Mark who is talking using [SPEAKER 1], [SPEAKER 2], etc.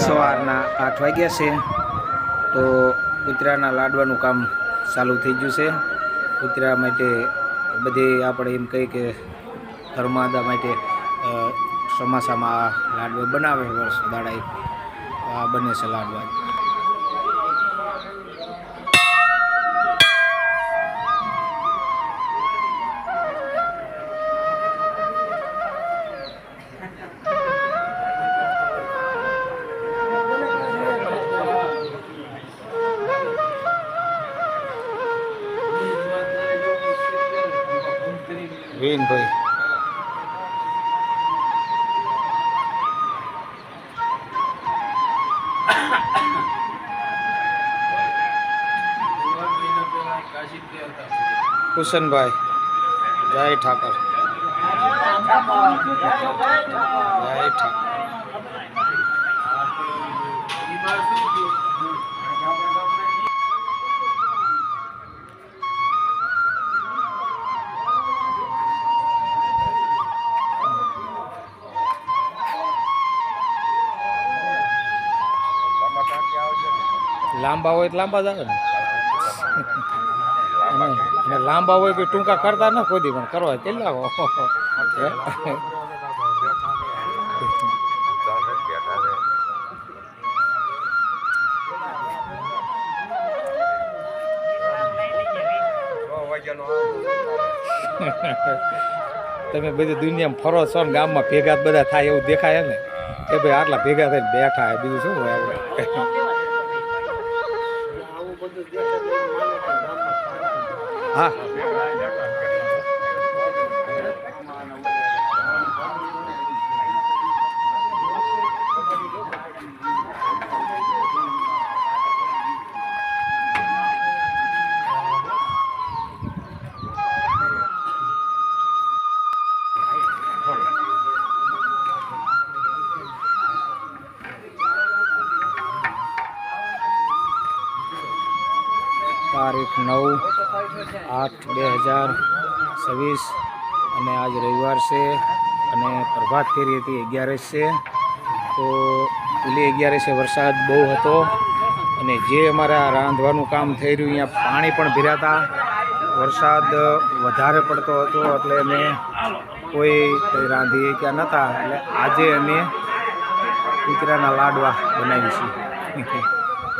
[SPEAKER 1] સવારના 8 વાગ્યા છે તો કૂતરાના લાડવાનું કામ ચાલુ થઈ ગયું છે। કૂતરા માટે બધે આપણે એમ કહી કે ધર્માદા માટે ચોમાસામાં લાડવા બનાવે વર્ષ દાડા આ બને છે લાડવા। વીનભાઈ कुशनभाई जय ठाकर जय ठाकर लांबा हो लांबा जावे ने लांबा हो कोई टूंका करता ना कोई पण करवा चल्या हो તમે બધી દુનિયામાં ફરો છો ને ગામમાં ભેગા બધા થાય એવું દેખાય ને કે ભાઈ આટલા ભેગા થઈને બેઠા હે બીજું શું હોય हाँ तारीख 9/8/2026 અને આજ રવિવાર છે અને પ્રભાત ફેરી હતી 11 છે તો પેલી 11 છે વરસાદ બહુ હતો અને જે અમારા રાંધવાનું કામ થઈ રહ્યું અહીંયા પાણી પણ ભરાતા વરસાદ વધારે પડતો હતો એટલે અમે કોઈ રાંધી કે નહોતા એટલે આજે અમે કૂતરાના લાડવા બનાવી છે।